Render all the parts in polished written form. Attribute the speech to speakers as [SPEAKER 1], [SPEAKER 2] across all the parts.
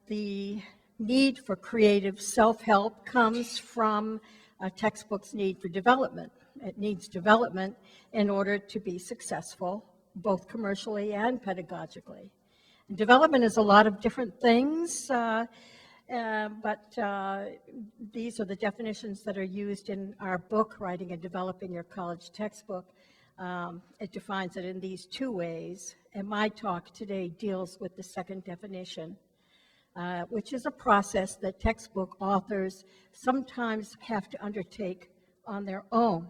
[SPEAKER 1] The need for creative self-help comes from a textbook's need for development. It needs development in order to be successful, both commercially and pedagogically. And development is a lot of different things, but these are the definitions that are used in our book, Writing and Developing Your College Textbook. It defines it in these two ways, and my talk today deals with the second definition, which is a process that textbook authors sometimes have to undertake on their own.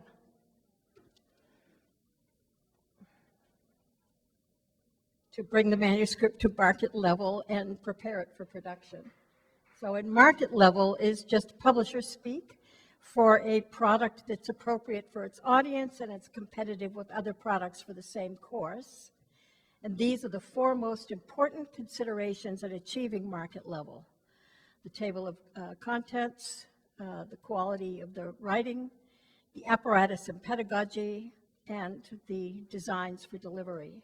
[SPEAKER 1] To bring the manuscript to market level and prepare it for production. So in market level is just publisher speak for a product that's appropriate for its audience and it's competitive with other products for the same course. And these are the four most important considerations in achieving market level: the table of contents, the quality of the writing, the apparatus and pedagogy, and the designs for delivery.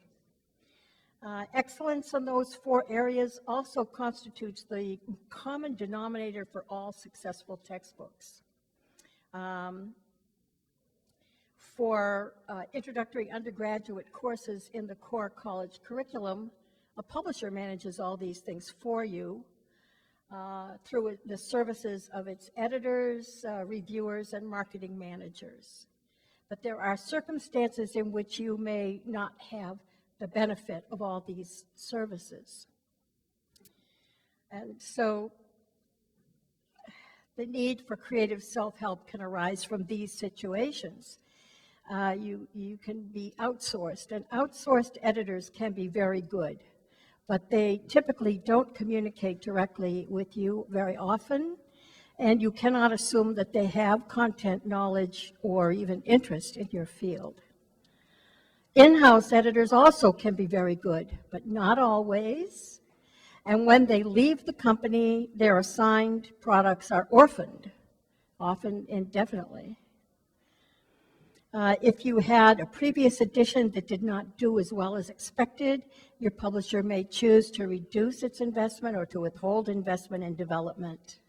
[SPEAKER 1] Excellence in those four areas also constitutes the common denominator for all successful textbooks. For introductory undergraduate courses in the core college curriculum, a publisher manages all these things for you through the services of its editors, reviewers, and marketing managers. But there are circumstances in which you may not have the benefit of all these services. And so the need for creative self-help can arise from these situations. You can be outsourced, and outsourced editors can be very good, but they typically don't communicate directly with you very often, and you cannot assume that they have content knowledge or even interest in your field. In-house editors also can be very good, but not always. And when they leave the company, their assigned products are orphaned, often indefinitely. If you had a previous edition that did not do as well as expected, your publisher may choose to reduce its investment or to withhold investment in development.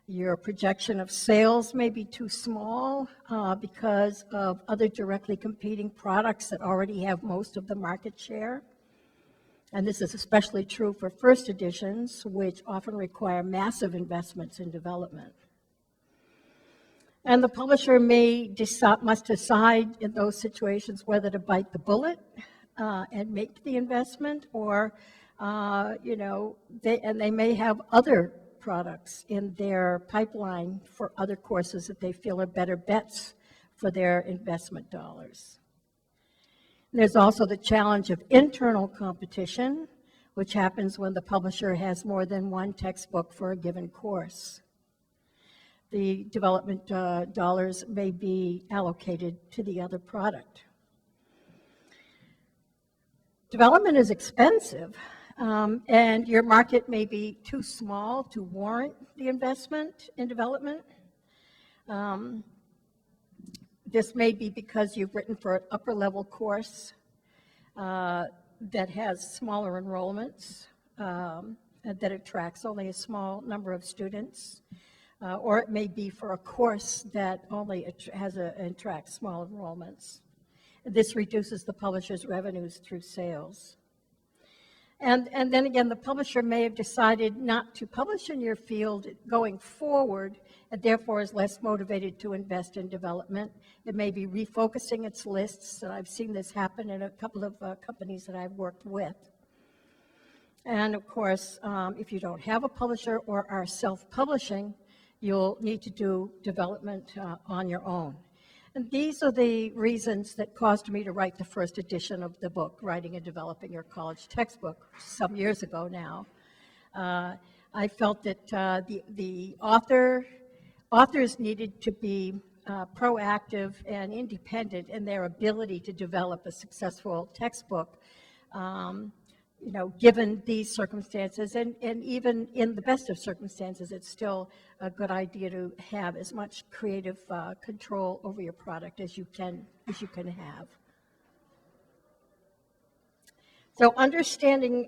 [SPEAKER 1] Your projection of sales may be too small because of other directly competing products that already have most of the market share. And this is especially true for first editions, which often require massive investments in development. And the publisher must decide in those situations whether to bite the bullet and make the investment, or they may have other products in their pipeline for other courses that they feel are better bets for their investment dollars. There's also the challenge of internal competition, which happens when the publisher has more than one textbook for a given course. The development dollars may be allocated to the other product. Development is expensive, and your market may be too small to warrant the investment in development. This may be because you've written for an upper level course that has smaller enrollments, and that attracts only a small number of students. Or it may be for a course that only attracts small enrollments. This reduces the publisher's revenues through sales. And then again, the publisher may have decided not to publish in your field going forward, and therefore is less motivated to invest in development. It may be refocusing its lists, and I've seen this happen in a couple of companies that I've worked with. And of course, if you don't have a publisher or are self-publishing, you'll need to do development on your own. And these are the reasons that caused me to write the first edition of the book, Writing and Developing Your College Textbook, some years ago now. I felt that the authors needed to be proactive and independent in their ability to develop a successful textbook, given these circumstances, and even in the best of circumstances, it's still a good idea to have as much creative control over your product as you can have. So undertaking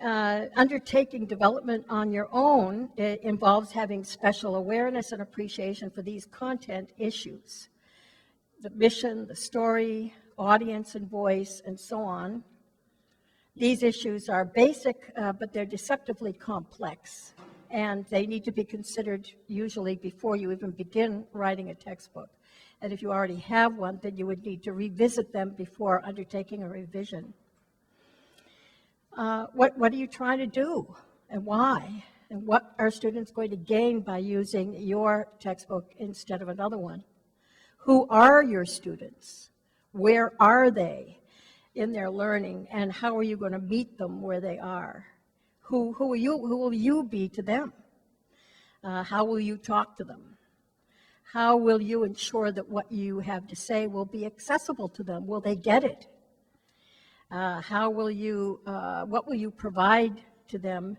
[SPEAKER 1] development on your own, it involves having special awareness and appreciation for these content issues. The mission, the story, audience and voice, and so on. These issues are basic, but they're deceptively complex, and they need to be considered usually before you even begin writing a textbook. And if you already have one, then you would need to revisit them before undertaking a revision. What are you trying to do, and why? And what are students going to gain by using your textbook instead of another one? Who are your students? Where are they in their learning, and how are you going to meet them where they are? Who will you be to them? How will you talk to them? How will you ensure that what you have to say will be accessible to them? Will they get it? What will you provide to them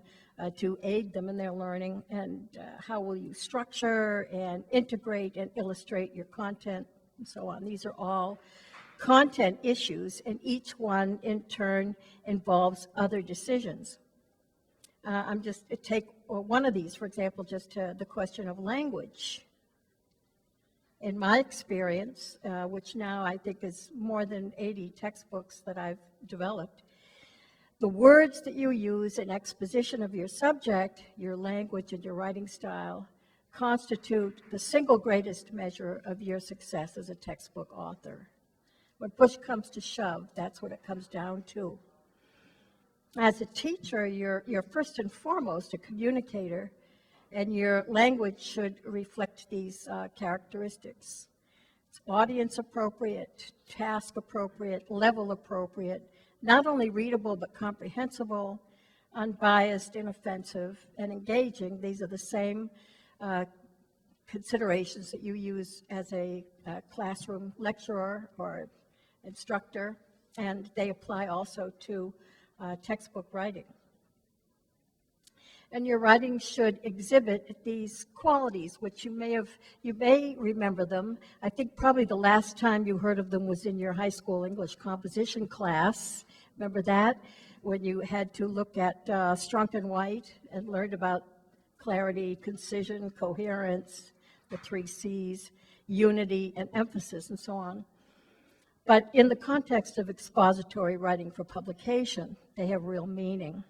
[SPEAKER 1] to aid them in their learning, and how will you structure and integrate and illustrate your content, and so on. These are all content issues, and each one in turn involves other decisions. I'm just take one of these, for example, just the question of language. In my experience, which now I think is more than 80 textbooks that I've developed, the words that you use in exposition of your subject, your language, and your writing style constitute the single greatest measure of your success as a textbook author. When push comes to shove, that's what it comes down to. As a teacher, you're first and foremost a communicator, and your language should reflect these characteristics. It's audience appropriate, task appropriate, level appropriate, not only readable but comprehensible, unbiased, inoffensive, and engaging. These are the same considerations that you use as a classroom lecturer or instructor, and they apply also to textbook writing. And your writing should exhibit these qualities, which you may remember them. I think probably the last time you heard of them was in your high school English composition class. Remember that? When you had to look at Strunk and White and learned about clarity, concision, coherence, the 3 C's, unity, and emphasis, and so on. But in the context of expository writing for publication, they have real meaning.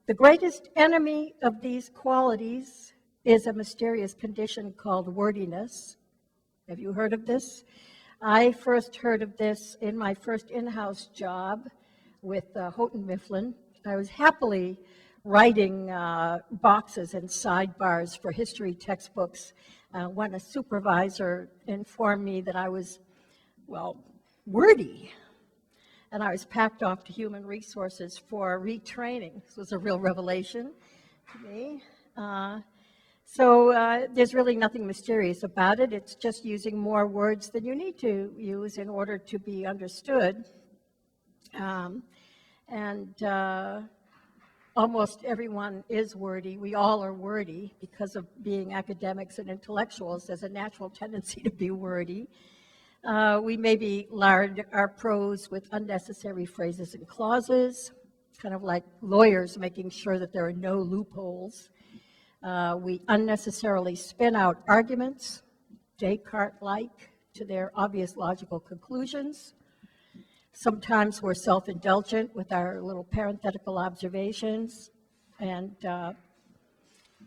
[SPEAKER 1] The greatest enemy of these qualities is a mysterious condition called wordiness. Have you heard of this? I first heard of this in my first in-house job with Houghton Mifflin. I was happily writing boxes and sidebars for history textbooks when a supervisor informed me that I was, wordy. And I was packed off to human resources for retraining. This was a real revelation to me. So there's really nothing mysterious about it. It's just using more words than you need to use in order to be understood. Almost everyone is wordy. We all are wordy because of being academics and intellectuals. There's a natural tendency to be wordy. We maybe lard our prose with unnecessary phrases and clauses, kind of like lawyers making sure that there are no loopholes. We unnecessarily spin out arguments, Descartes-like, to their obvious logical conclusions. Sometimes we're self-indulgent with our little parenthetical observations and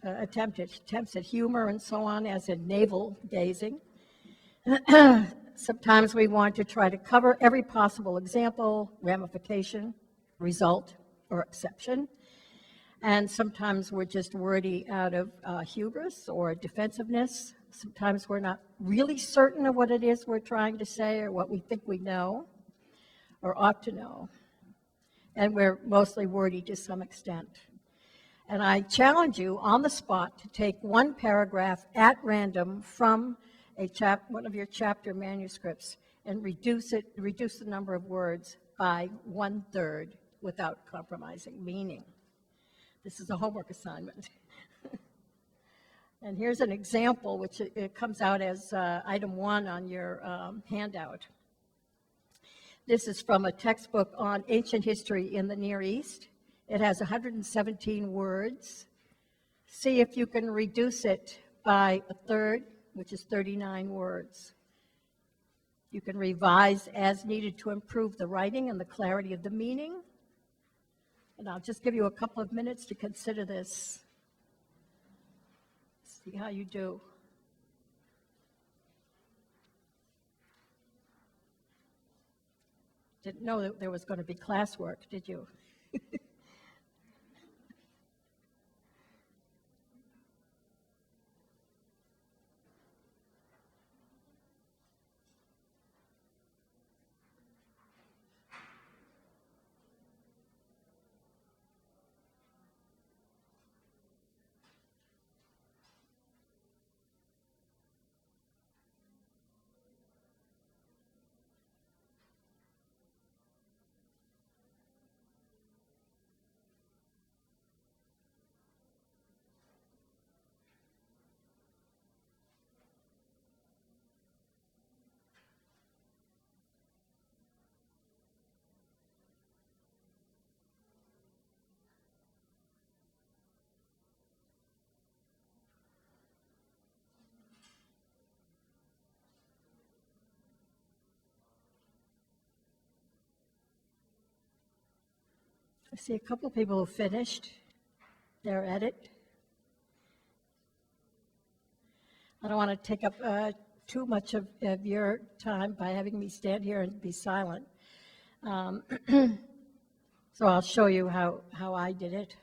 [SPEAKER 1] attempts at humor and so on, as in navel gazing. Sometimes we want to try to cover every possible example, ramification, result, or exception. And sometimes we're just wordy out of hubris or defensiveness. Sometimes we're not really certain of what it is we're trying to say or what we think we know or ought to know. And we're mostly wordy to some extent. And I challenge you on the spot to take one paragraph at random from one of your chapter manuscripts and reduce the number of words by 1/3 without compromising meaning. This is a homework assignment. And here's an example, which it comes out as item 1 on your handout. This is from a textbook on ancient history in the Near East. It has 117 words. See if you can reduce it by a third, which is 39 words. You can revise as needed to improve the writing and the clarity of the meaning. And I'll just give you a couple of minutes to consider this. See how you do. Didn't know that there was going to be classwork, did you? I see a couple of people who finished their edit. I don't want to take up too much of your time by having me stand here and be silent. So I'll show you how I did it.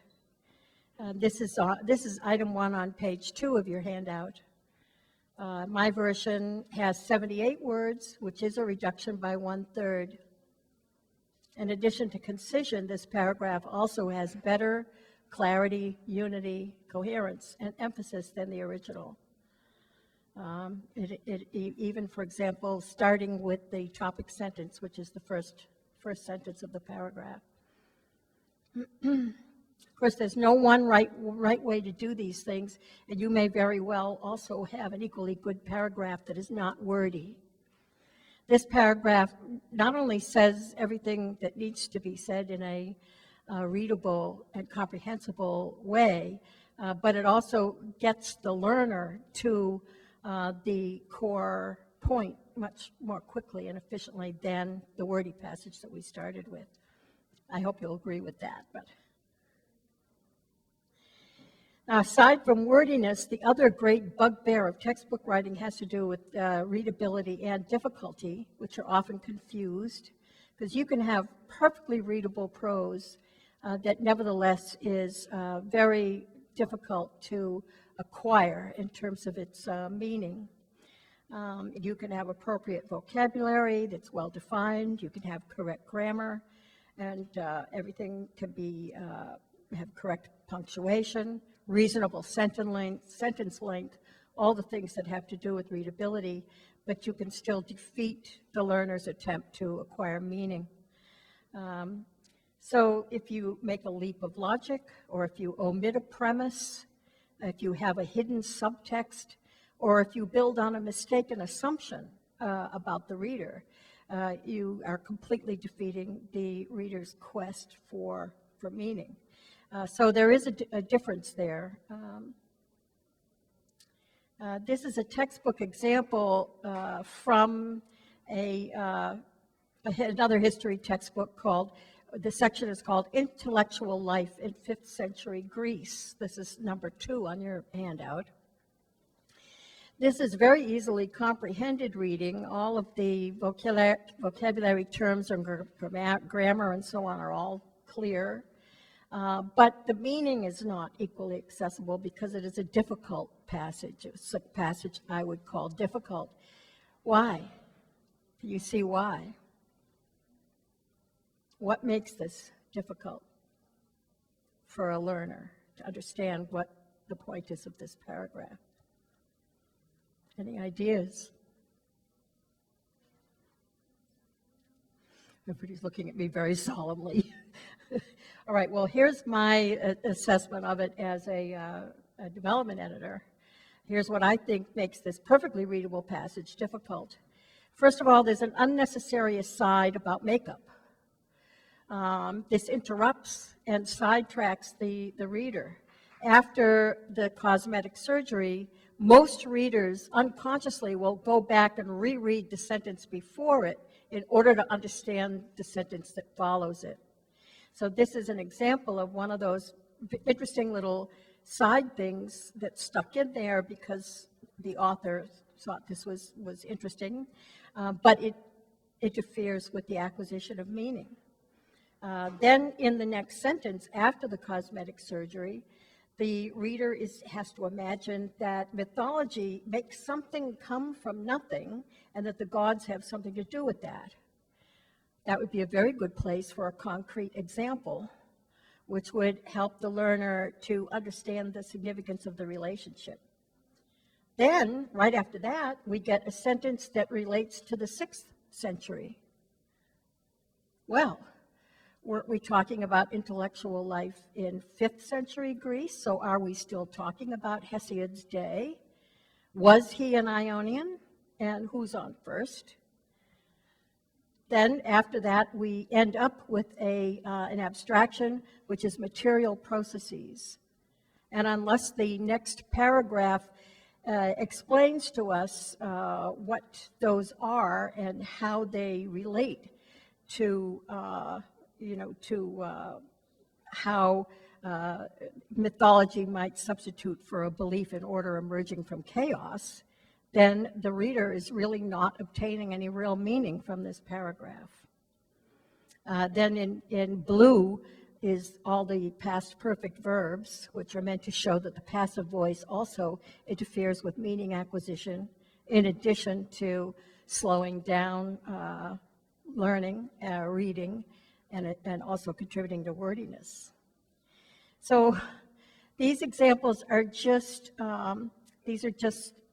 [SPEAKER 1] This is item 1 on page 2 of your handout. My version has 78 words, which is a reduction by 1/3. In addition to concision, this paragraph also has better clarity, unity, coherence, and emphasis than the original. Even, for example, starting with the topic sentence, which is the first sentence of the paragraph. Of course, there's no one right way to do these things, and you may very well also have an equally good paragraph that is not wordy. This paragraph not only says everything that needs to be said in a readable and comprehensible way, but it also gets the learner to the core point much more quickly and efficiently than the wordy passage that we started with. I hope you'll agree with that. But now, aside from wordiness, the other great bugbear of textbook writing has to do with readability and difficulty, which are often confused, because you can have perfectly readable prose that nevertheless is very difficult to acquire in terms of its meaning. You can have appropriate vocabulary that's well defined, you can have correct grammar, and everything can be have correct punctuation, reasonable sentence length, all the things that have to do with readability, but you can still defeat the learner's attempt to acquire meaning. So if you make a leap of logic, or if you omit a premise, if you have a hidden subtext, or if you build on a mistaken assumption about the reader, you are completely defeating the reader's quest for meaning. So there is a difference there. This is a textbook example from another history textbook called, the section is called Intellectual Life in 5th Century Greece. This is number 2 on your handout. This is very easily comprehended reading. All of the vocabulary terms and grammar and so on are all clear. But the meaning is not equally accessible because it is a difficult passage. It's a passage I would call difficult. Why? You see why? What makes this difficult for a learner to understand what the point is of this paragraph? Any ideas? Everybody's looking at me very solemnly. All right, well, here's my assessment of it as a development editor. Here's what I think makes this perfectly readable passage difficult. First of all, there's an unnecessary aside about makeup. This interrupts and sidetracks the reader. After the cosmetic surgery, most readers unconsciously will go back and reread the sentence before it in order to understand the sentence that follows it. So this is an example of one of those interesting little side things that stuck in there because the author thought this was interesting, but it interferes with the acquisition of meaning. Then in the next sentence, after the cosmetic surgery, the reader has to imagine that mythology makes something come from nothing and that the gods have something to do with that. That would be a very good place for a concrete example, which would help the learner to understand the significance of the relationship. Then, right after that, we get a sentence that relates to the 6th century. Well, weren't we talking about intellectual life in 5th century Greece? So are we still talking about Hesiod's day? Was he an Ionian? And who's on first? Then after that, we end up with an abstraction, which is material processes. And unless the next paragraph explains to us what those are and how they relate to how mythology might substitute for a belief in order emerging from chaos, then the reader is really not obtaining any real meaning from this paragraph. Then in blue is all the past perfect verbs, which are meant to show that the passive voice also interferes with meaning acquisition, in addition to slowing down learning, reading, and also contributing to wordiness. So these examples are just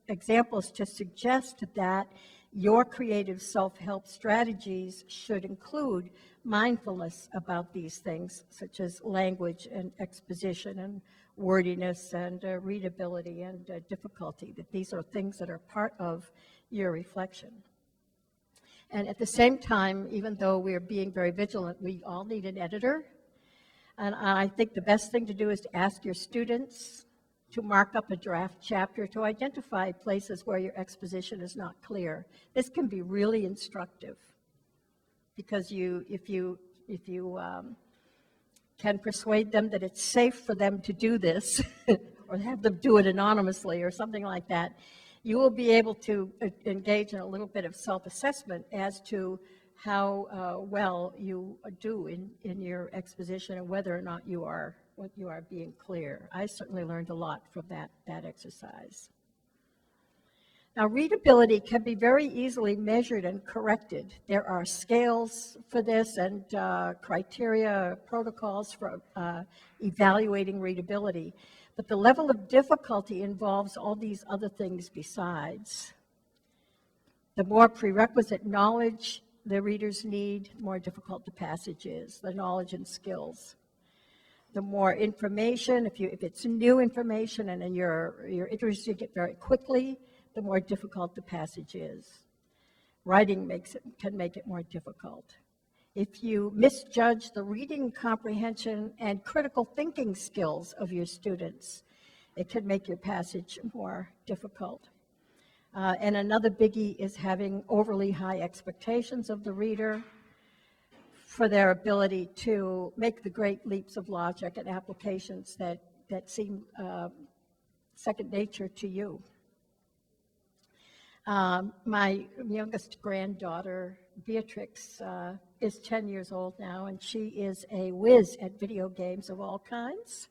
[SPEAKER 1] examples to suggest that your creative self-help strategies should include mindfulness about these things, such as language and exposition and wordiness and readability and difficulty, that these are things that are part of your reflection. And at the same time, even though we're being very vigilant, we all need an editor. And I think the best thing to do is to ask your students to mark up a draft chapter to identify places where your exposition is not clear. This can be really instructive because if you can persuade them that it's safe for them to do this or have them do it anonymously or something like that, you will be able to engage in a little bit of self-assessment as to how well you do in your exposition and whether or not you are being clear. I certainly learned a lot from that exercise. Now, readability can be very easily measured and corrected. There are scales for this and criteria, protocols for evaluating readability. But the level of difficulty involves all these other things besides. The more prerequisite knowledge the readers need, the more difficult the passage is, the knowledge and skills. The more information, if it's new information and then you're interested in it very quickly, the more difficult the passage is. Writing can make it more difficult. If you misjudge the reading comprehension and critical thinking skills of your students, it can make your passage more difficult. And another biggie is having overly high expectations of the reader for their ability to make the great leaps of logic and applications that seem second nature to you. My youngest granddaughter, Beatrix, is 10 years old now, and she is a whiz at video games of all kinds.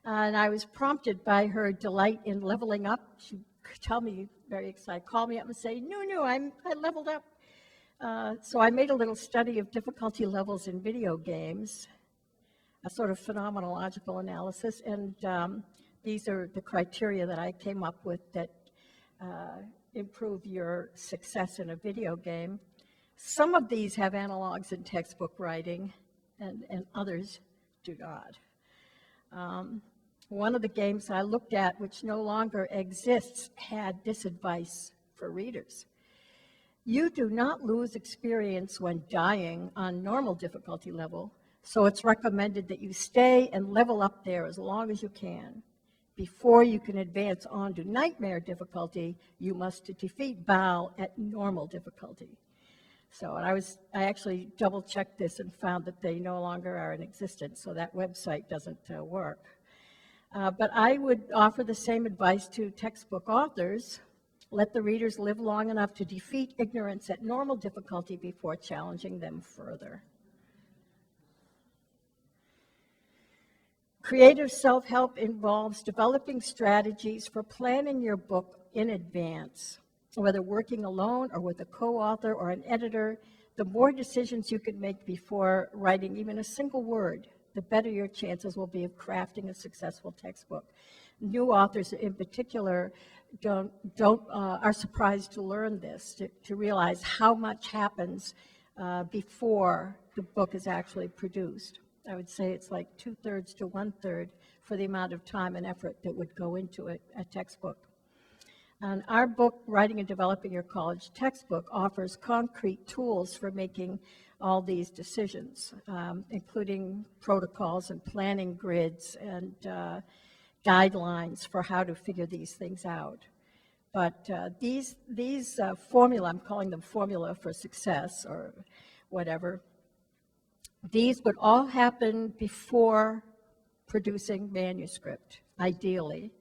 [SPEAKER 1] And I was prompted by her delight in leveling up. She'd tell me, very excited, call me up and say, no, I leveled up. So I made a little study of difficulty levels in video games, a sort of phenomenological analysis, and these are the criteria that I came up with that improve your success in a video game. Some of these have analogs in textbook writing, and others do not. One of the games I looked at, which no longer exists, had this advice for readers. You do not lose experience when dying on normal difficulty level, so it's recommended that you stay and level up there as long as you can. Before you can advance on to nightmare difficulty, you must defeat Baal at normal difficulty. So I actually double-checked this and found that they no longer are in existence, so that website doesn't work. But I would offer the same advice to textbook authors. Let the readers live long enough to defeat ignorance at normal difficulty before challenging them further. Creative self-help involves developing strategies for planning your book in advance. Whether working alone or with a co-author or an editor, the more decisions you can make before writing even a single word, the better your chances will be of crafting a successful textbook. New authors in particular are surprised to learn this, to realize how much happens before the book is actually produced. I would say it's like 2/3 to 1/3 for the amount of time and effort that would go into a textbook. And our book, Writing and Developing Your College Textbook, offers concrete tools for making all these decisions, including protocols and planning grids and guidelines for how to figure these things out. But these formula, I'm calling them formula for success or whatever, these would all happen before producing manuscript, ideally.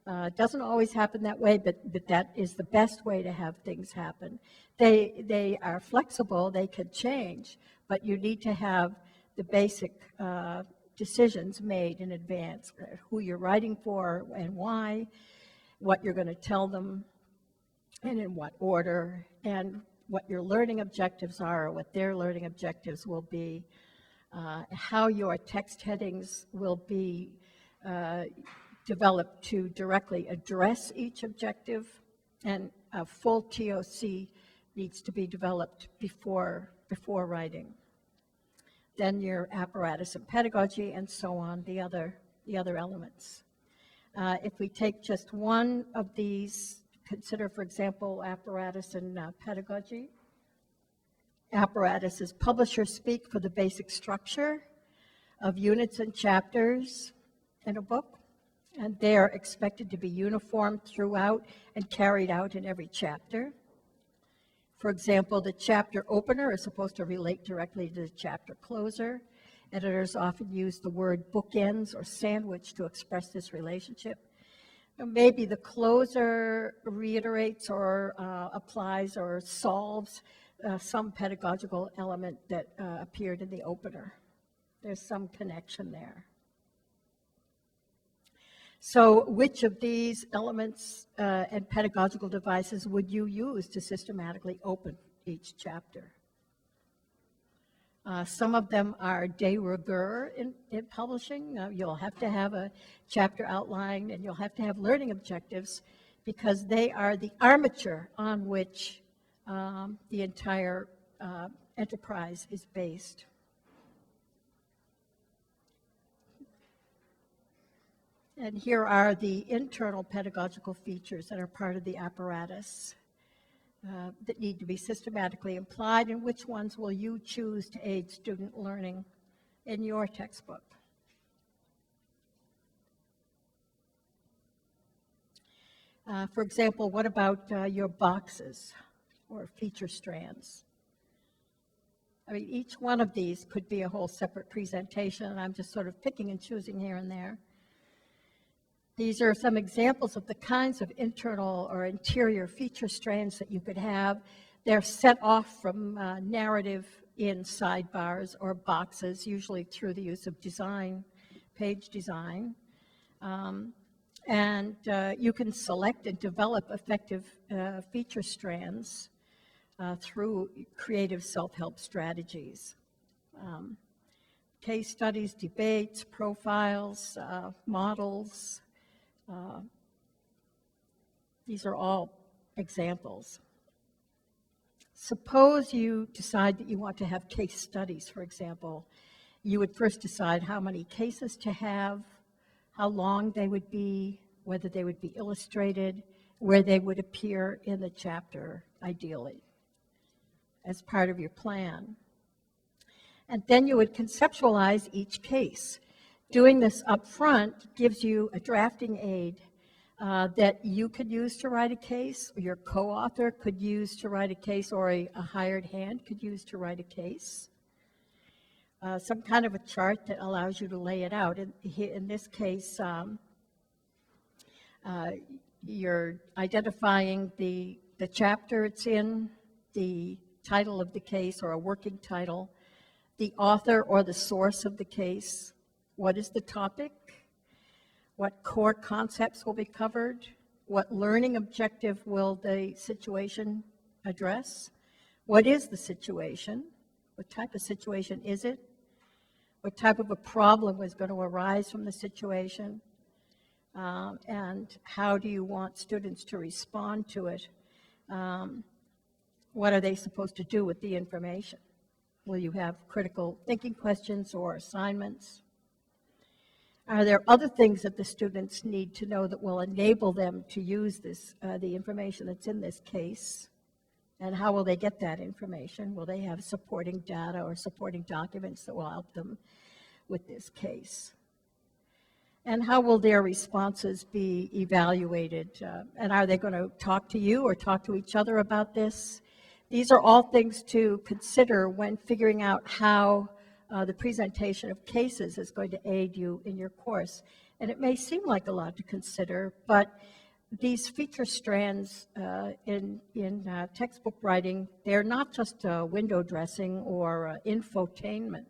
[SPEAKER 1] It doesn't always happen that way, but that is the best way to have things happen. They are flexible, they could change, but you need to have the basic decisions made in advance, who you're writing for and why, what you're going to tell them, and in what order, and what your learning objectives are, what their learning objectives will be, how your text headings will be developed to directly address each objective, and a full TOC needs to be developed before writing. Then your apparatus and pedagogy, and so on, the other elements. If we take just one of these, consider, for example, apparatus and pedagogy. Apparatus is publisher speak for the basic structure of units and chapters in a book, and they are expected to be uniform throughout and carried out in every chapter. For example, the chapter opener is supposed to relate directly to the chapter closer. Editors often use the word bookends or sandwich to express this relationship. Maybe the closer reiterates or applies or solves some pedagogical element that appeared in the opener. There's some connection there. So which of these elements and pedagogical devices would you use to systematically open each chapter? Some of them are de rigueur in publishing. You'll have to have a chapter outline, and you'll have to have learning objectives, because they are the armature on which the entire enterprise is based. And here are the internal pedagogical features that are part of the apparatus that need to be systematically applied, and which ones will you choose to aid student learning in your textbook. For example, what about your boxes or feature strands? I mean, each one of these could be a whole separate presentation, and I'm just sort of picking and choosing here and there. These are some examples of the kinds of internal or interior feature strands that you could have. They're set off from narrative in sidebars or boxes, usually through the use of design, page design. And you can select and develop effective feature strands through creative self-help strategies. Case studies, debates, profiles, models. These are all examples. Suppose you decide that you want to have case studies, for example. You would first decide how many cases to have, how long they would be, whether they would be illustrated, where they would appear in the chapter, ideally. as part of your plan. And then you would conceptualize each case. Doing this up front gives you a drafting aid that you could use to write a case, or your co-author could use to write a case, or a hired hand could use to write a case. Some kind of a chart that allows you to lay it out. In this case, you're identifying the chapter it's in, the title of the case or a working title, the author or the source of the case, what is the topic, what core concepts will be covered, what learning objective will the situation address, what is the situation, what type of situation is it, what type of a problem is going to arise from the situation, and how do you want students to respond to it? What are they supposed to do with the information? Will you have critical thinking questions or assignments? Are there other things that the students need to know that will enable them to use this, the information that's in this case? And how will they get that information? Will they have supporting data or supporting documents that will help them with this case? And how will their responses be evaluated? And are they going to talk to you or talk to each other about this? These are all things to consider when figuring out how the presentation of cases is going to aid you in your course. And it may seem like a lot to consider, but these feature strands in textbook writing, they're not just window dressing or infotainment.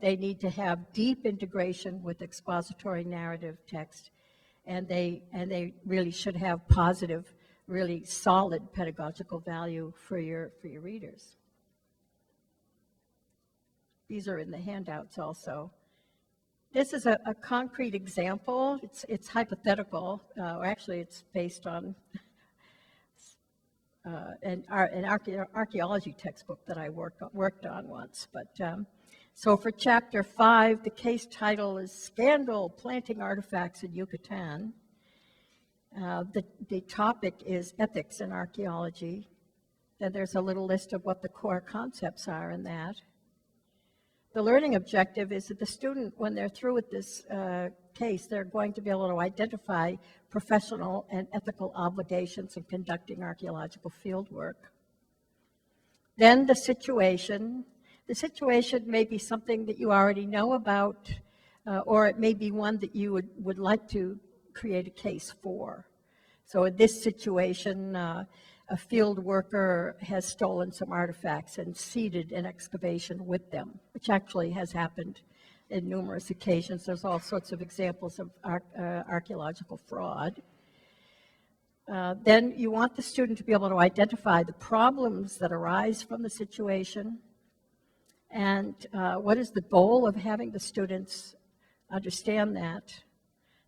[SPEAKER 1] They need to have deep integration with expository narrative text, and they really should have positive, really solid pedagogical value for your readers. These are in the handouts also. This is a concrete example. It's hypothetical. Actually, it's based on an archaeology textbook that I worked on once. But so for chapter 5, the case title is Scandal Planting Artifacts in Yucatan. The topic is ethics in archaeology. Then there's a little list of what the core concepts are in that. The learning objective is that the student, when they're through with this case, they're going to be able to identify professional and ethical obligations in conducting archaeological field work. Then the situation. The situation may be something that you already know about, or it may be one that you would like to create a case for. So in this situation, a field worker has stolen some artifacts and seeded an excavation with them, which actually has happened in numerous occasions. There's all sorts of examples of archaeological fraud. Then you want the student to be able to identify the problems that arise from the situation, and what is the goal of having the students understand that.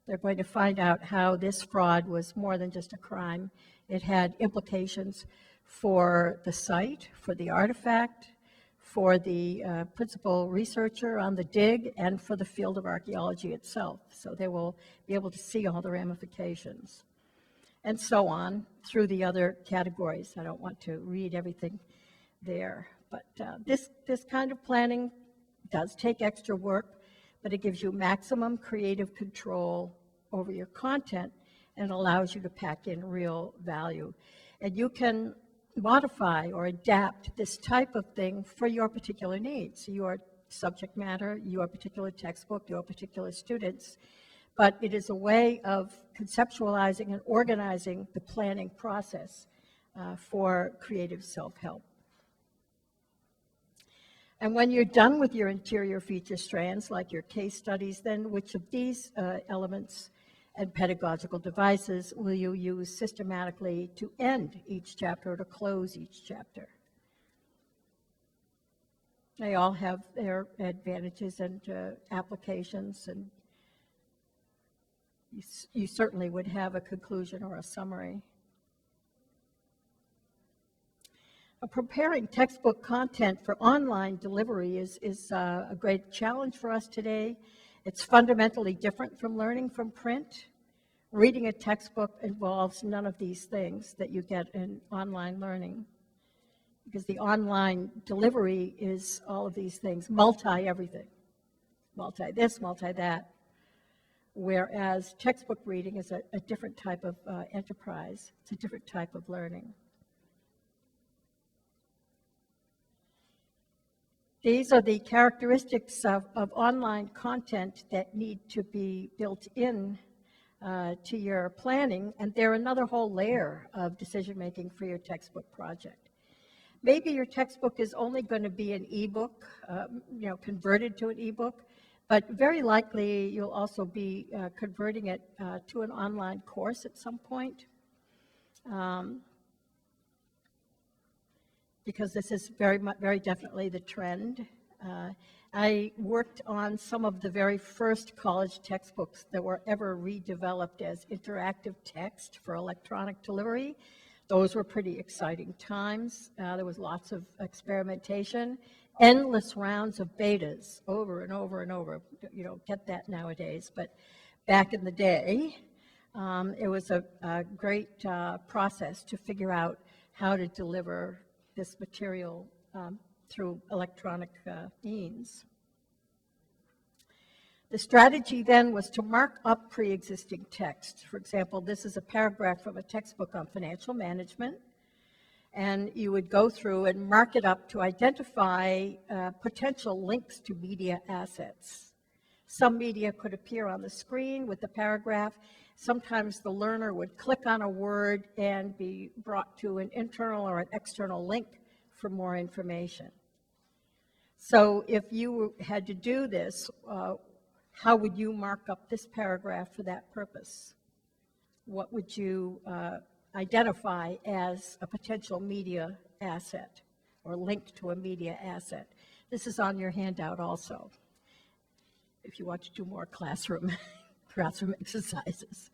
[SPEAKER 1] They're going to find out how this fraud was more than just a crime. It had implications for the site, for the artifact, for the principal researcher on the dig, and for the field of archaeology itself. So they will be able to see all the ramifications, and so on through the other categories. I don't want to read everything there, but this kind of planning does take extra work, but it gives you maximum creative control over your content and allows you to pack in real value. And you can modify or adapt this type of thing for your particular needs, your subject matter, your particular textbook, your particular students. But it is a way of conceptualizing and organizing the planning process for creative self-help. And when you're done with your interior feature strands, like your case studies, then which of these elements and pedagogical devices will you use systematically to end each chapter or to close each chapter? They all have their advantages and applications, and you certainly would have a conclusion or a summary. Preparing textbook content for online delivery is a great challenge for us today. It's fundamentally different from learning from print. Reading a textbook involves none of these things that you get in online learning. because the online delivery is all of these things, multi-everything, multi-this, multi-that, whereas textbook reading is a different type of enterprise. It's a different type of learning. These are the characteristics of online content that need to be built in to your planning, and they're another whole layer of decision-making for your textbook project. Maybe your textbook is only going to be an ebook, converted to an ebook, but very likely you'll also be converting it to an online course at some point. Because this is very definitely the trend. I worked on some of the very first college textbooks that were ever redeveloped as interactive text for electronic delivery. Those were pretty exciting times. There was lots of experimentation, endless rounds of betas over and over and over. You don't get that nowadays, but back in the day, it was a great process to figure out how to deliver this material through electronic means. The strategy then was to mark up pre-existing text. For example, this is a paragraph from a textbook on financial management, and you would go through and mark it up to identify potential links to media assets. Some media could appear on the screen with the paragraph. Sometimes the learner would click on a word and be brought to an internal or an external link for more information. So if you had to do this, how would you mark up this paragraph for that purpose? What would you identify as a potential media asset or link to a media asset? This is on your handout also, if you want to do more classroom exercises.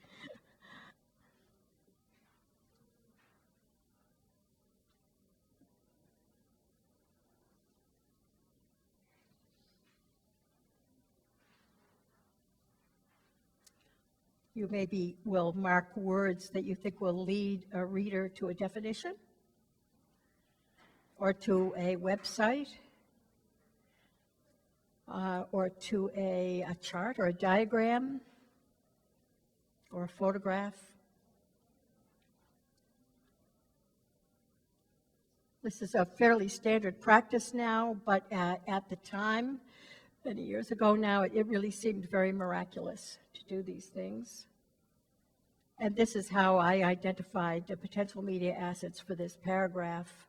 [SPEAKER 1] You maybe will mark words that you think will lead a reader to a definition or to a website or to a chart or a diagram or a photograph. This is a fairly standard practice now, but at the time, many years ago now, it really seemed very miraculous to do these things. And this is how I identified the potential media assets for this paragraph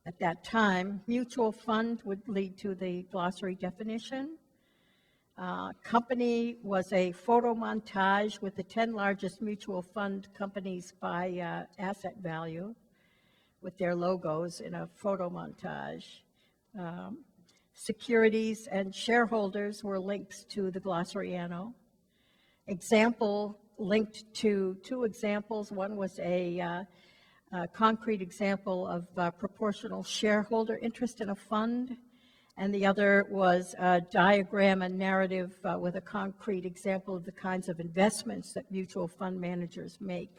[SPEAKER 1] at that time. Mutual fund would lead to the glossary definition. Company was a photo montage with the 10 largest mutual fund companies by asset value with their logos in a photo montage. Securities and shareholders were links to the glossary anno. Example linked to two examples. One was a concrete example of proportional shareholder interest in a fund, and the other was a diagram and narrative with a concrete example of the kinds of investments that mutual fund managers make.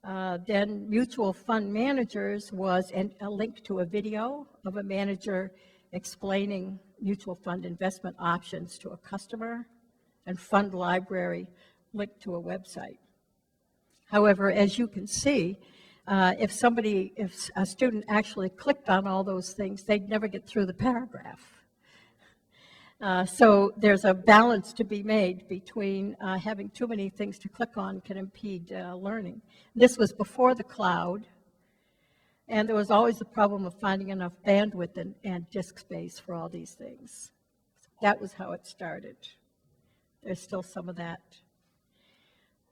[SPEAKER 1] Then mutual fund managers was a link to a video of a manager explaining mutual fund investment options to a customer, and fund library linked to a website. However, as you can see, if a student actually clicked on all those things, they'd never get through the paragraph. So there's a balance to be made between having too many things to click on can impede learning. This was before the cloud, and there was always the problem of finding enough bandwidth and disk space for all these things. That was how it started. There's still some of that.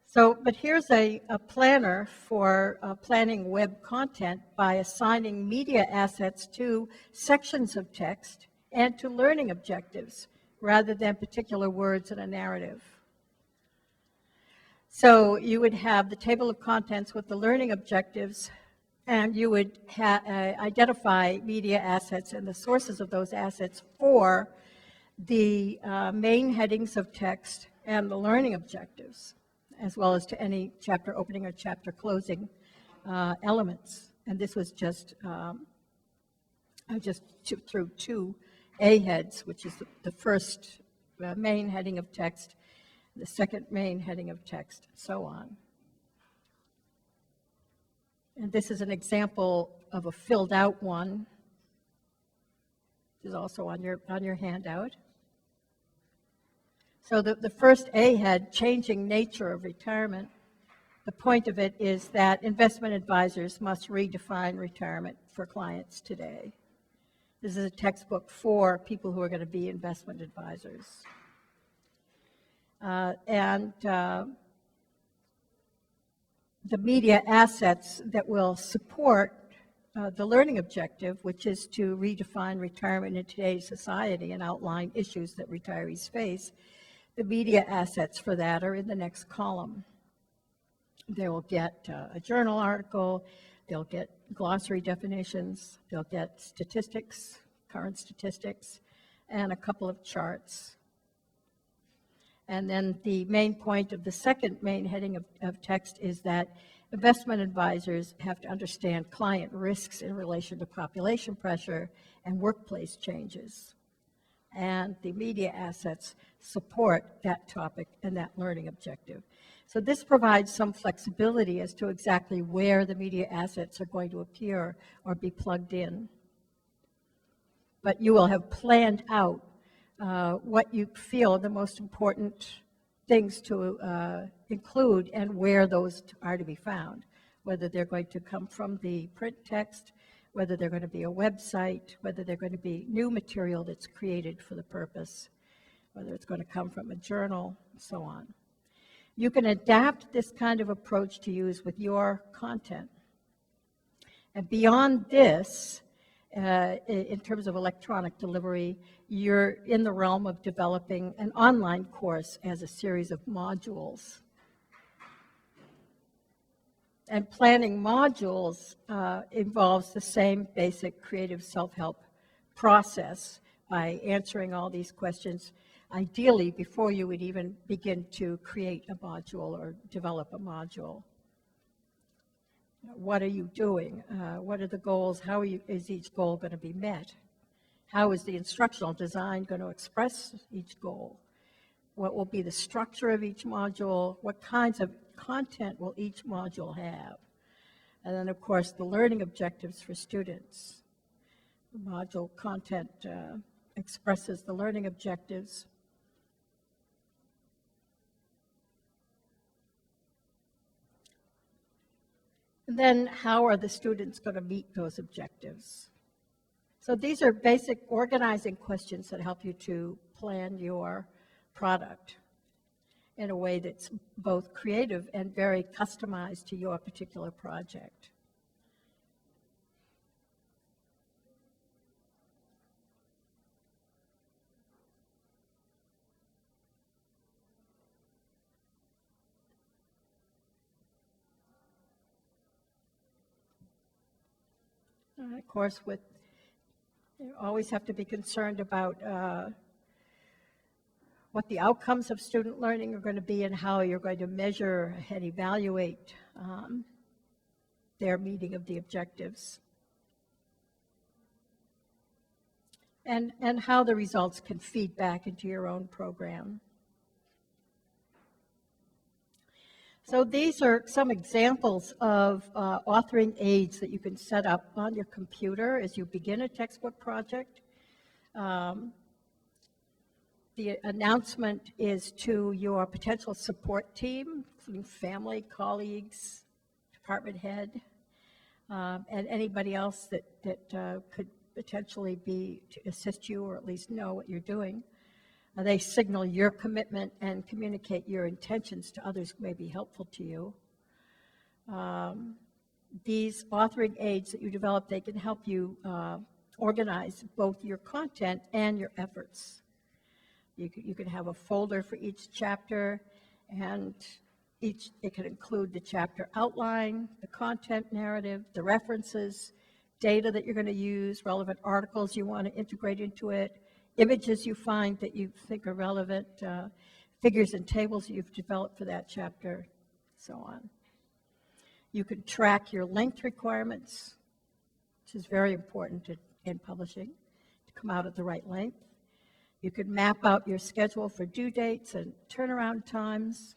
[SPEAKER 1] So, but here's a planner for planning web content by assigning media assets to sections of text and to learning objectives rather than particular words in a narrative. So you would have the table of contents with the learning objectives, and you would identify media assets and the sources of those assets for the main headings of text and the learning objectives, as well as to any chapter opening or chapter closing elements. And this was just, I just threw two A heads, which is the first main heading of text, the second main heading of text, so on. And this is an example of a filled out one. This is also on your handout. So the first A head, changing nature of retirement, the point of it is that investment advisors must redefine retirement for clients today. This is a textbook for people who are going to be investment advisors. The media assets that will support the learning objective, which is to redefine retirement in today's society and outline issues that retirees face, the media assets for that are in the next column. They will get a journal article, they'll get glossary definitions, they'll get statistics, current statistics, and a couple of charts. And then the main point of the second main heading of text is that investment advisors have to understand client risks in relation to population pressure and workplace changes. And the media assets support that topic and that learning objective. So this provides some flexibility as to exactly where the media assets are going to appear or be plugged in. But you will have planned out what you feel the most important things to include and where those are to be found, whether they're going to come from the print text, whether they're going to be a website, whether they're going to be new material that's created for the purpose, whether it's going to come from a journal, and so on. You can adapt this kind of approach to use with your content. And beyond this, in terms of electronic delivery, you're in the realm of developing an online course as a series of modules. And planning modules involves the same basic creative self-help process by answering all these questions, ideally before you would even begin to create a module or develop a module. What are you doing? What are the goals? How is each goal going to be met? How is the instructional design going to express each goal? What will be the structure of each module? What kinds of content will each module have? And then, of course, the learning objectives for students. The module content expresses the learning objectives. And then how are the students going to meet those objectives? So these are basic organizing questions that help you to plan your product in a way that's both creative and very customized to your particular project. Of course, you always have to be concerned about what the outcomes of student learning are going to be and how you're going to measure and evaluate their meeting of the objectives. And how the results can feed back into your own program. So these are some examples of authoring aids that you can set up on your computer as you begin a textbook project. The announcement is to your potential support team, including family, colleagues, department head, and anybody else that could potentially be to assist you or at least know what you're doing. They signal your commitment and communicate your intentions to others who may be helpful to you. These authoring aids that you develop, they can help you organize both your content and your efforts. You can have a folder for each chapter, and it can include the chapter outline, the content narrative, the references, data that you're going to use, relevant articles you want to integrate into it, images you find that you think are relevant, figures and tables you've developed for that chapter, so on. You can track your length requirements, which is very important in publishing, to come out at the right length. You could map out your schedule for due dates and turnaround times.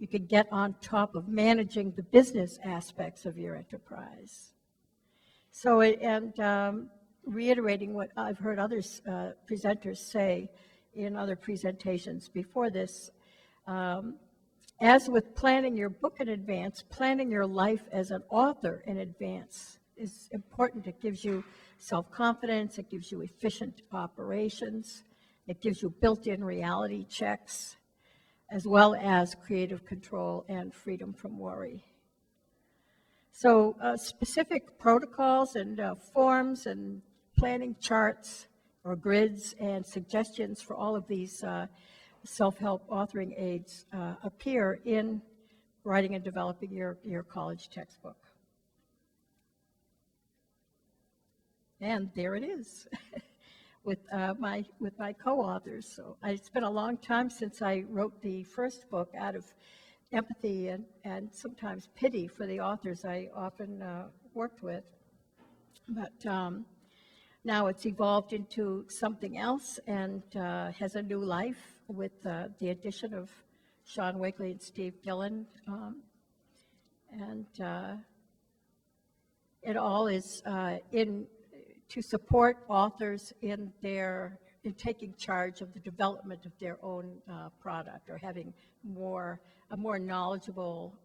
[SPEAKER 1] You could get on top of managing the business aspects of your enterprise. So, reiterating what I've heard others presenters say in other presentations before this, as with planning your book in advance, planning your life as an author in advance is important. It gives you self-confidence, it gives you efficient operations, it gives you built-in reality checks, as well as creative control and freedom from worry. So specific protocols and forms and planning charts or grids and suggestions for all of these self-help authoring aids appear in writing and developing your college textbook. And there it is with my co-authors. So it's been a long time since I wrote the first book out of empathy and sometimes pity for the authors I often worked with. But now it's evolved into something else and has a new life with the addition of Sean Wigley and Steve Gillen. It all is to support authors in taking charge of the development of their own product, or having a more knowledgeable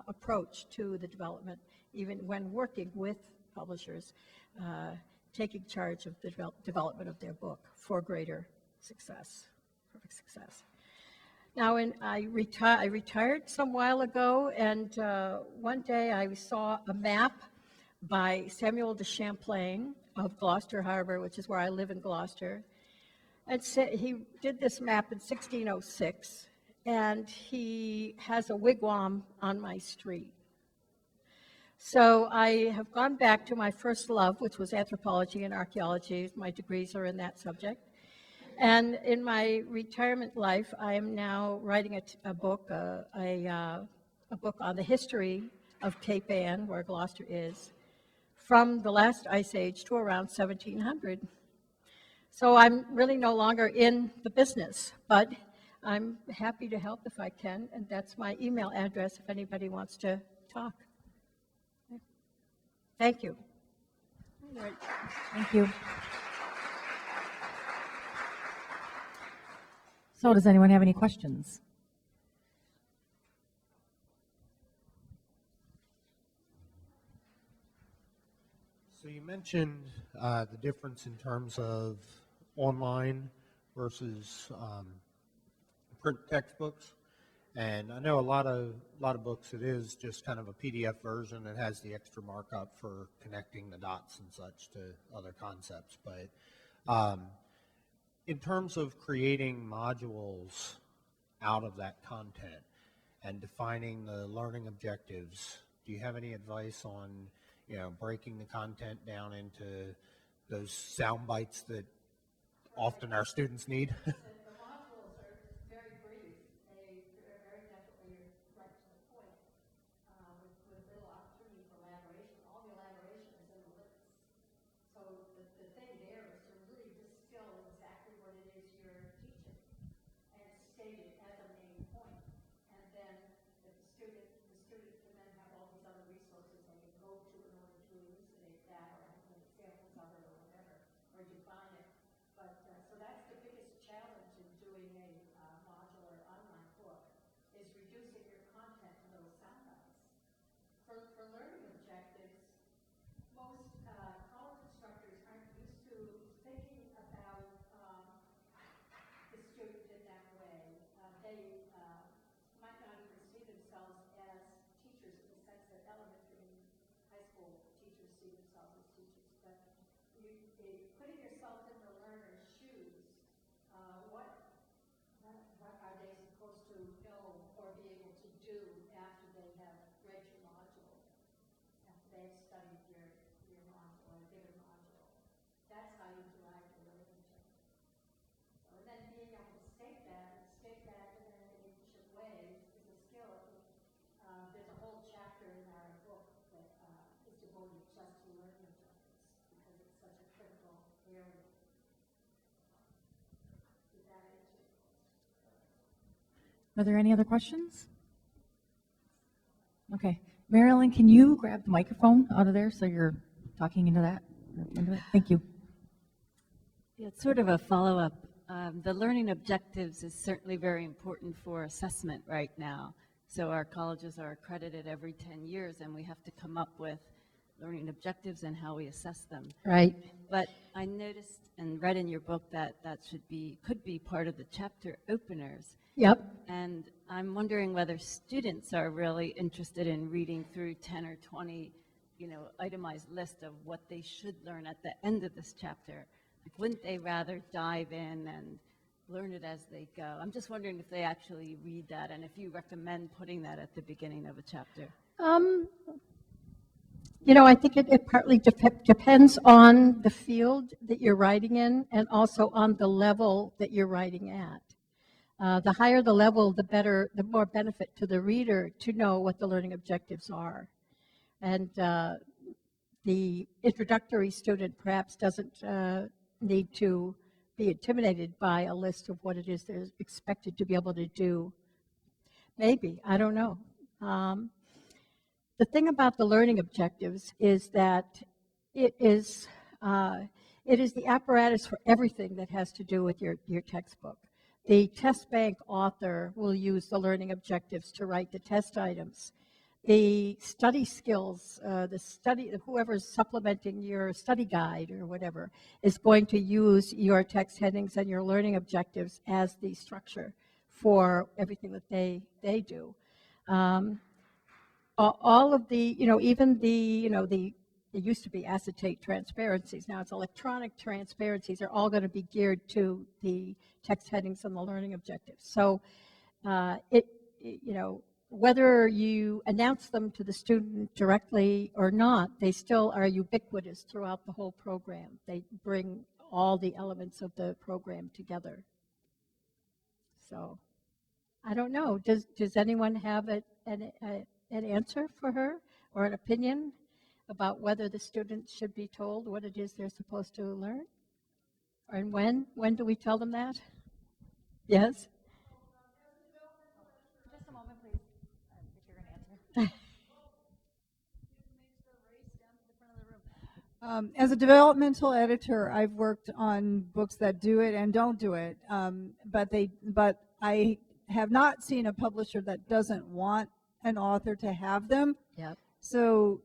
[SPEAKER 1] approach to the development, even when working with publishers, taking charge of the development of their book for greater success, perfect success. Now, I retired some while ago, and one day I saw a map by Samuel de Champlain of Gloucester Harbor, which is where I live in Gloucester. And he did this map in 1606, and he has a wigwam on my street. So I have gone back to my first love, which was anthropology and archaeology. My degrees are in that subject. And in my retirement life, I am now writing a book on the history of Cape Ann, where Gloucester is, from the last ice age to around 1700. So I'm really no longer in the business, but I'm happy to help if I can, and that's my email address if anybody wants to talk. Thank you.
[SPEAKER 2] Thank you. So does anyone have any questions?
[SPEAKER 3] So you mentioned the difference in terms of online versus print textbooks, and I know a lot of books it is just kind of a PDF version that has the extra markup for connecting the dots and such to other concepts. But in terms of creating modules out of that content and defining the learning objectives, do you have any advice on breaking the content down into those sound bites that often our students need?
[SPEAKER 1] The modules are very brief. They're very definitely right to the point, with little opportunity for elaboration. All the elaboration is in the links. So the thing there is to really distill exactly what it is you're teaching and state it as a main point. And then if the student can then have all these other resources they can go to in order to elucidate that, or have examples of it, or whatever, or define it. But so that's the biggest challenge
[SPEAKER 2] Are there any other questions? Okay. Mary Ellen, can you grab the microphone out of there so you're talking into that? Thank you.
[SPEAKER 4] Yeah, it's sort of a follow-up. The learning objectives is certainly very important for assessment right now. So our colleges are accredited every 10 years, and we have to come up with learning objectives and how we assess them.
[SPEAKER 1] Right.
[SPEAKER 4] But I noticed and read in your book that could be part of the chapter openers.
[SPEAKER 1] Yep.
[SPEAKER 4] And I'm wondering whether students are really interested in reading through 10 or 20, itemized list of what they should learn at the end of this chapter. Like, wouldn't they rather dive in and learn it as they go? I'm just wondering if they actually read that and if you recommend putting that at the beginning of a chapter.
[SPEAKER 1] I think it partly depends on the field that you're writing in and also on the level that you're writing at. The higher the level, the more benefit to the reader to know what the learning objectives are. And the introductory student perhaps doesn't need to be intimidated by a list of what it is they're expected to be able to do. Maybe, I don't know. The thing about the learning objectives is that it is the apparatus for everything that has to do with your textbook. The test bank author will use the learning objectives to write the test items. The study skills, whoever's supplementing your study guide or whatever, is going to use your text headings and your learning objectives as the structure for everything that they do. All of the, even the it used to be acetate transparencies. Now it's electronic transparencies are all going to be geared to the text headings and the learning objectives. So whether you announce them to the student directly or not, they still are ubiquitous throughout the whole program. They bring all the elements of the program together. So I don't know. Does anyone have an answer for her or an opinion about whether the students should be told what it is they're supposed to learn? And when do we tell them that? Yes?
[SPEAKER 2] Just a moment, please. If you're going to answer.
[SPEAKER 5] As a developmental editor, I've worked on books that do it and don't do it, but I have not seen a publisher that doesn't want an author to have them.
[SPEAKER 1] Yep.
[SPEAKER 5] So,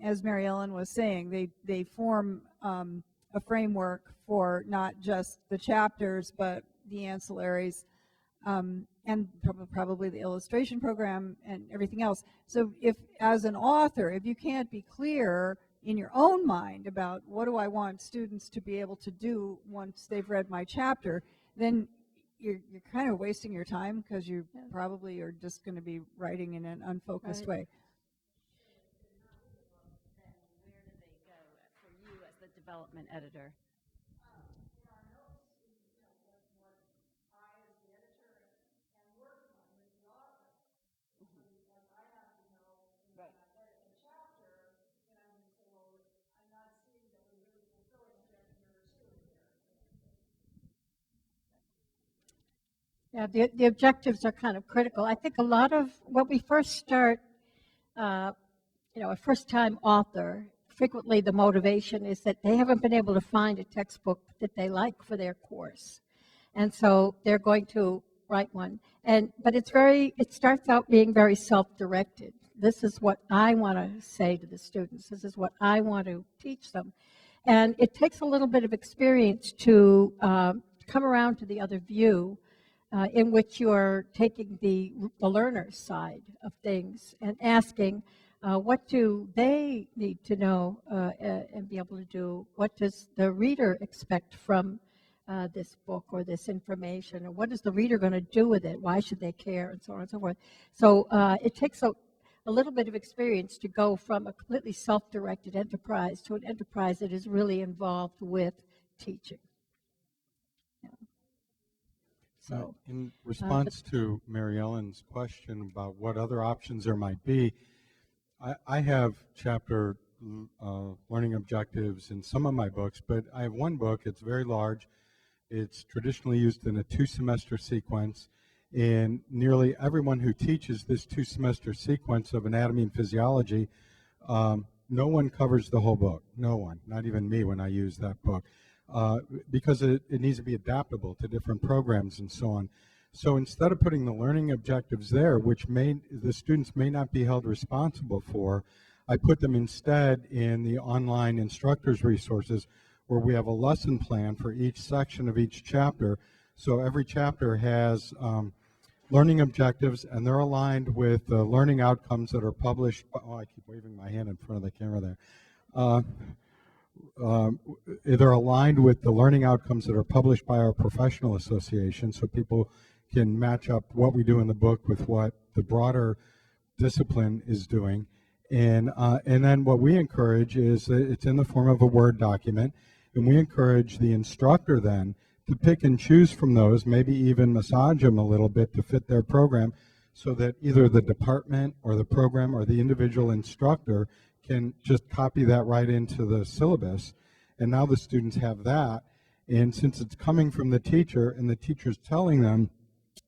[SPEAKER 5] as Mary Ellen was saying, they form a framework for not just the chapters, but the ancillaries, and probably the illustration program and everything else. So, if as an author, if you can't be clear in your own mind about what do I want students to be able to do once they've read my chapter, then you're kind of wasting your time because you probably are just going to be writing in an unfocused way.
[SPEAKER 4] Then where do they go for you as the development editor?
[SPEAKER 1] Yeah, the objectives are kind of critical. I think a lot of when we first start, a first-time author, frequently the motivation is that they haven't been able to find a textbook that they like for their course. And so they're going to write one. But it starts out being very self-directed. This is what I want to say to the students. This is what I want to teach them. And it takes a little bit of experience to come around to the other view in which you're taking the learner's side of things and asking, what do they need to know and be able to do? What does the reader expect from this book or this information? Or what is the reader going to do with it? Why should they care? And so on and so forth. So it takes a little bit of experience to go from a completely self-directed enterprise to an enterprise that is really involved with teaching. So,
[SPEAKER 6] in response to Mary Ellen's question about what other options there might be, I have chapter learning objectives in some of my books, but I have one book, it's very large, it's traditionally used in a 2-semester sequence, And nearly everyone who teaches this 2-semester sequence of anatomy and physiology, no one covers the whole book. No one, not even me when I use that book, because it needs to be adaptable to different programs and so on. So instead of putting the learning objectives there, which the students may not be held responsible for, I put them instead in the online instructors resources where we have a lesson plan for each section of each chapter. So every chapter has learning objectives, and they're aligned with the learning outcomes that are published. Oh, I keep waving my hand in front of the camera there. They're aligned with the learning outcomes that are published by our professional association, so people can match up what we do in the book with what the broader discipline is doing. And then what we encourage is that it's in the form of a Word document, and we encourage the instructor then to pick and choose from those, maybe even massage them a little bit to fit their program, so that either the department or the program or the individual instructor can just copy that right into the syllabus. And now the students have that. And since it's coming from the teacher and the teacher's telling them,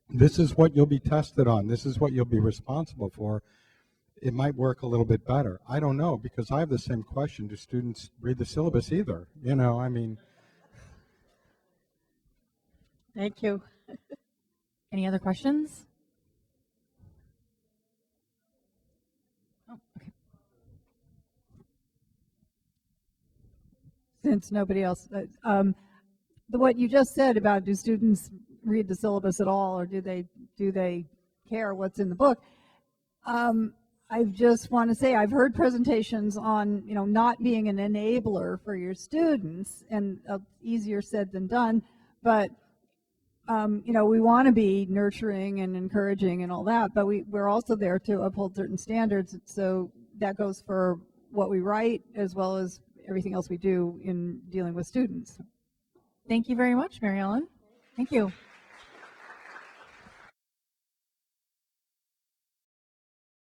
[SPEAKER 6] this is what you'll be tested on, this is what you'll be responsible for, it might work a little bit better. I don't know, because I have the same question. Do students read the syllabus either? You know, I mean.
[SPEAKER 1] Thank you.
[SPEAKER 2] Any other questions? Oh, okay.
[SPEAKER 5] Since nobody else, what you just said about do students read the syllabus at all, or do they care what's in the book? I just want to say I've heard presentations on not being an enabler for your students, and easier said than done, but we want to be nurturing and encouraging and all that, but we're also there to uphold certain standards. So that goes for what we write as well as everything else we do in dealing with students.
[SPEAKER 2] Thank you very much, Mary Ellen. Thank you.